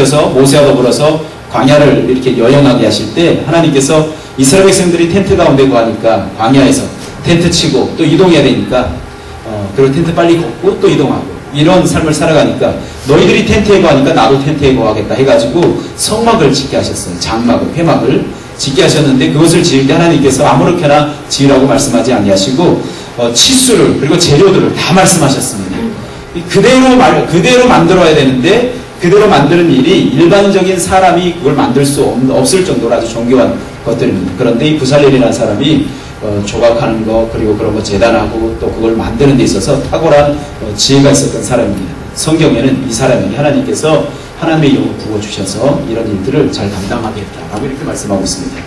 시켜서 모세와 더불어서 광야를 이렇게 여행하게 하실 때 하나님께서 이스라엘 백성들이 텐트 가운데 거하니까 광야에서 텐트 치고 또 이동해야 되니까 그리고 텐트 빨리 걷고 또 이동하고 이런 삶을 살아가니까 너희들이 텐트에 거하니까 나도 텐트에 거하겠다 해가지고 성막을 짓게 하셨어요. 장막을, 회막을 짓게 하셨는데 그것을 지을 때 하나님께서 아무렇게나 지으라고 말씀하지 아니하시고 치수를 그리고 재료들을 다 말씀하셨습니다. 그대로 만들어야 되는데 그대로 만드는 일이 일반적인 사람이 그걸 만들 수 없을 정도로 아주 정교한 것들입니다. 그런데 이 부살렐이라는 사람이 조각하는 거 그리고 그런 거 재단하고 또 그걸 만드는 데 있어서 탁월한 지혜가 있었던 사람입니다. 성경에는 이 사람에게 하나님께서 하나님의 영을 부어주셔서 이런 일들을 잘 감당하게 했다라고 이렇게 말씀하고 있습니다.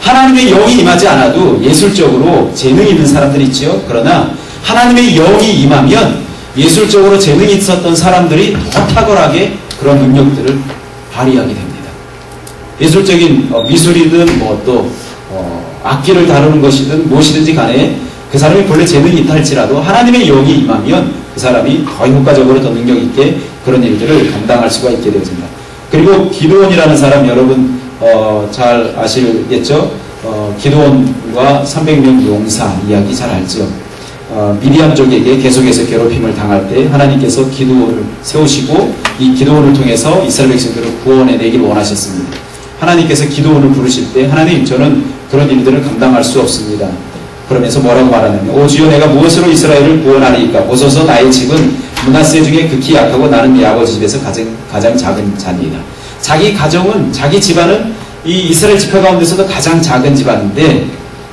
하나님의 영이 임하지 않아도 예술적으로 재능이 있는 사람들이 있죠. 그러나 하나님의 영이 임하면 예술적으로 재능이 있었던 사람들이 더 탁월하게 그런 능력들을 발휘하게 됩니다. 예술적인 미술이든 뭐 또 악기를 다루는 것이든 무엇이든지 간에 그 사람이 본래 재능이 있다 할지라도 하나님의 영이 임하면 그 사람이 더 효과적으로 더 능력 있게 그런 일들을 감당할 수가 있게 되어집니다. 그리고 기드온이라는 사람 여러분 잘 아시겠죠? 기드온과 300명 용사 이야기 잘 알죠? 미디암족에게 계속해서 괴롭힘을 당할 때 하나님께서 기드온을 세우시고 이 기드온을 통해서 이스라엘 백성들을 구원해 내길 원하셨습니다. 하나님께서 기드온을 부르실 때 하나님 저는 그런 일들을 감당할 수 없습니다. 그러면서 뭐라고 말하냐면 오 주여 내가 무엇으로 이스라엘을 구원하리이까 보소서 나의 집은 므낫세 중에 극히 약하고 나는 네 아버지 집에서 가장 작은 자니이다. 자기 가정은 자기 집안은 이 이스라엘 지파 가운데서도 가장 작은 집안인데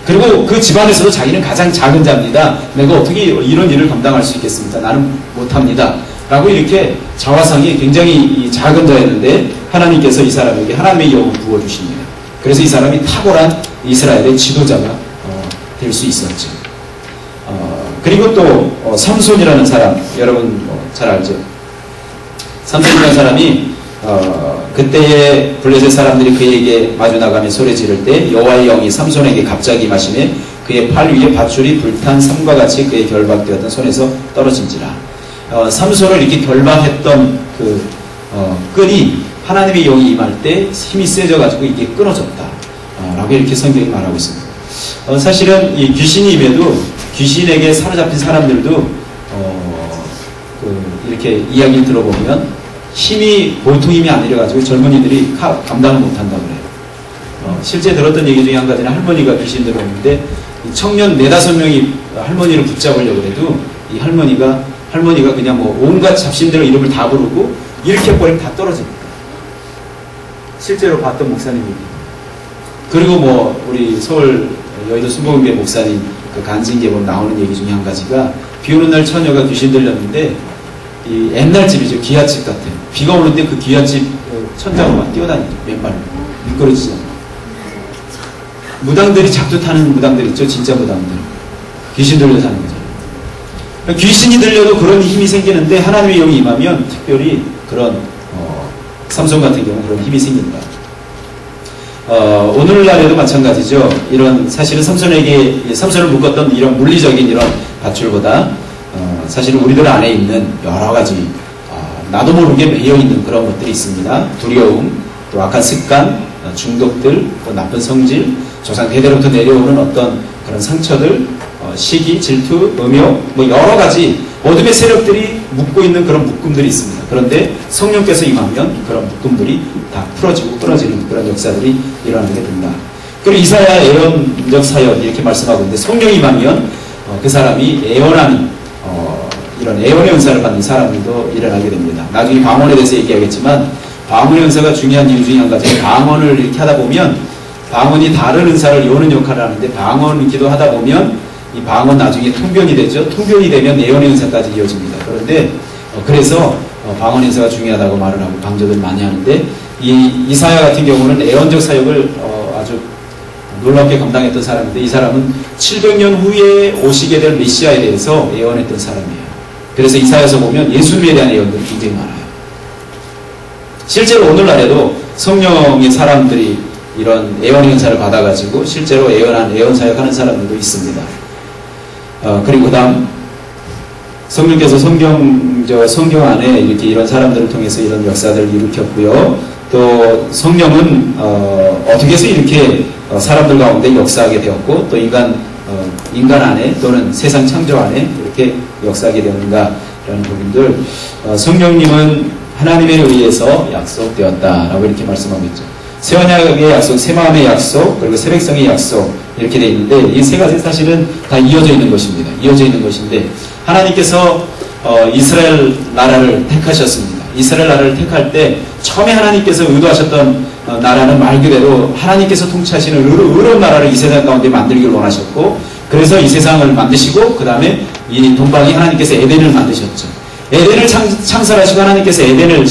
그리고 그 집안에서도 자기는 가장 작은 자입니다. 내가 어떻게 이런 일을 감당할 수 있겠습니까? 나는 못합니다. 라고 이렇게 자화상이 굉장히 작은 자였는데 하나님께서 이 사람에게 하나님의 영을 부어주십니다. 그래서 이 사람이 탁월한 이스라엘의 지도자가 될 수 있었죠. 그리고 또 삼손이라는 사람 여러분 잘 알죠? 삼손이라는 사람이 그때의 블레셋 사람들이 그에게 마주 나가며 소리 지를 때 여호와의 영이 삼손에게 갑자기 임하시매 그의 팔 위에 밧줄이 불탄 삼과 같이 그의 결박되었던 손에서 떨어진지라. 삼손을 이렇게 결박했던 그 끈이 하나님의 영이 임할 때 힘이 세져가지고 이게 끊어졌다. 라고 이렇게 성경이 말하고 있습니다. 사실은 이 귀신이 임해도 귀신에게 사로잡힌 사람들도 이렇게 이야기를 들어보면 보통 힘이 안 내려가지고 젊은이들이 감당을 못한다고 그래요. 실제 들었던 얘기 중에 한 가지는 할머니가 귀신 들어오는데 청년 4-5명이 할머니를 붙잡으려고 해도 이 할머니가 그냥 뭐 온갖 잡신대로 이름을 다 부르고 이렇게 버리면 다 떨어집니다. 실제로 봤던 목사님입니다. 그리고 뭐 우리 서울 여의도 순복음교회 목사님 그 간증기에 보면 나오는 얘기 중에 한 가지가 비 오는 날 처녀가 귀신 들렸는데 이 옛날 집이죠. 기아집 같아요. 비가 오는데 그 기아집 천장으로 막 뛰어다니죠. 맨발로 미끄러지지 않고. 무당들이 작두 타는 무당들 있죠. 진짜 무당들. 귀신 들려서 하는 거죠. 귀신이 들려도 그런 힘이 생기는데 하나님의 영이 임하면 특별히 그런 삼손 같은 경우 그런 힘이 생긴다. 오늘날에도 마찬가지죠. 이런 사실은 삼손을 묶었던 이런 물리적인 이런 밧줄보다 사실은 우리들 안에 있는 여러 가지 나도 모르게 매여 있는 그런 것들이 있습니다. 두려움, 또 악한 습관, 중독들, 또 나쁜 성질, 조상 대대로부터 내려오는 어떤 그런 상처들, 시기, 질투, 음욕, 뭐 여러 가지 어둠의 세력들이 묶고 있는 그런 묶음들이 있습니다. 그런데 성령께서 임하면 그런 묶음들이 다 풀어지고 끊어지는 그런 역사들이 일어나게 된다. 그리고 이사야 예언적 사역 이렇게 말씀하고 있는데 성령이 임하면 그 사람이 예언하는 이런 예언의 은사를 받는 사람들도 일어나게 됩니다. 나중에 방언에 대해서 얘기하겠지만 방언의 은사가 중요한 이유 중에 한 가지는 방언을 이렇게 하다 보면 방언이 다른 은사를 여는 역할을 하는데 방언 기도하다 보면 이 방언 나중에 통변이 되죠. 통변이 되면 예언의 은사까지 이어집니다. 그런데 그래서 방언 은사가 중요하다고 말을 하고 강조를 많이 하는데 이 이사야 같은 경우는 예언적 사역을 아주 놀랍게 감당했던 사람인데 이 사람은 700년 후에 오시게 될 메시아에 대해서 예언했던 사람이에요. 그래서 이사야서 보면 예수님에 대한 예언들이 굉장히 많아요. 실제로 오늘날에도 성령의 사람들이 이런 예언의 은사를 받아가지고 실제로 예언 사역하는 사람들도 있습니다. 그리고 그 다음 성령께서 성경에 저 성경 안에 이렇게 이런 사람들을 통해서 이런 역사들을 일으켰고요. 또 성령은 어떻게 해서 이렇게 사람들 가운데 역사하게 되었고 또 인간 안에 또는 세상 창조 안에 이렇게 역사하게 되었는가라는 부분들 성령님은 하나님에 의해서 약속되었다라고 이렇게 말씀하고 있죠. 새 언약의 약속, 새 마음의 약속, 그리고 새 백성의 약속 이렇게 되어 있는데 이 세 가지 사실은 다 이어져 있는 것입니다. 이어져 있는 것인데 하나님께서 이스라엘 나라를 택하셨습니다. 이스라엘 나라를 택할 때 처음에 하나님께서 의도하셨던 나라는 말 그대로 하나님께서 통치하시는 의로운 나라를 이 세상 가운데 만들기를 원하셨고 그래서 이 세상을 만드시고 그 다음에 이 동방이 하나님께서 에덴을 만드셨죠. 에덴을 창설하시고 하나님께서 에덴을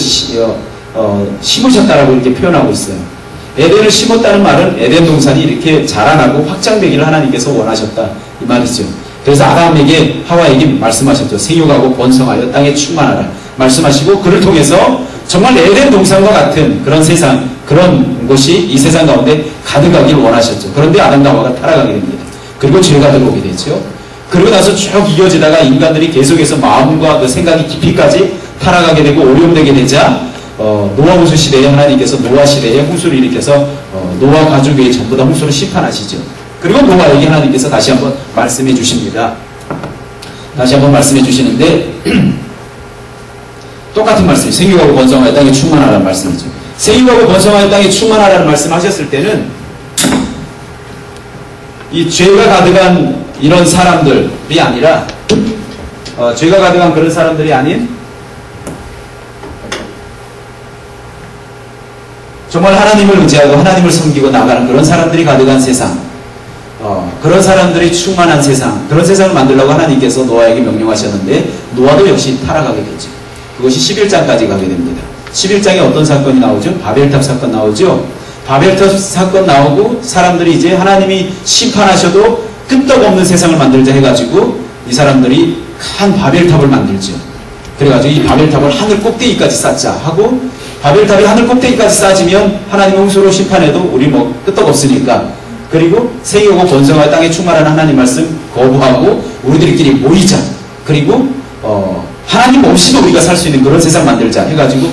심으셨다라고 이렇게 표현하고 있어요. 에덴을 심었다는 말은 에덴 동산이 이렇게 자라나고 확장되기를 하나님께서 원하셨다 이 말이죠. 그래서 아담에게 하와에게 말씀하셨죠. 생육하고 번성하여 땅에 충만하라 말씀하시고 그를 통해서 정말 에덴 동산과 같은 그런 세상 그런 곳이 이 세상 가운데 가득하길 원하셨죠. 그런데 아담과 하와가 타락하게 됩니다. 그리고 죄가 들어오게 되죠. 그리고 나서 쭉 이어지다가 인간들이 계속해서 마음과 그 생각이 깊이까지 타락하게 되고 오염되게 되자 노아 홍수 시대에 하나님께서 노아 시대에 홍수를 일으켜서 노아 가족 외에 전부 다 홍수를 심판하시죠. 그리고 노아에게 하나님께서 다시 한번 말씀해 주십니다. 다시 한번 말씀해 주시는데 똑같은 말씀이에요. 생육하고 번성하여 땅에 충만하라는 말씀이죠. 생육하고 번성하여 땅에 충만하라는 말씀하셨을 때는 이 죄가 가득한 이런 사람들이 아니라 죄가 가득한 그런 사람들이 아닌 정말 하나님을 의지하고 하나님을 섬기고 나가는 그런 사람들이 가득한 세상 그런 사람들이 충만한 세상 그런 세상을 만들려고 하나님께서 노아에게 명령하셨는데 노아도 역시 타락하게 되죠. 그것이 11장까지 가게 됩니다. 11장에 어떤 사건이 나오죠? 바벨탑 사건 나오죠. 바벨탑 사건 나오고 사람들이 이제 하나님이 심판하셔도 끄떡없는 세상을 만들자 해가지고 이 사람들이 큰 바벨탑을 만들죠. 그래가지고 이 바벨탑을 하늘 꼭대기까지 쌓자 하고 바벨탑이 하늘 꼭대기까지 쌓아지면 하나님 홍수로 심판해도 우리 뭐 끄떡없으니까 그리고 생육하고 번성하여 땅에 충만한 하나님 말씀 거부하고 우리들끼리 모이자 그리고 하나님 없이도 우리가 살 수 있는 그런 세상 만들자 해가지고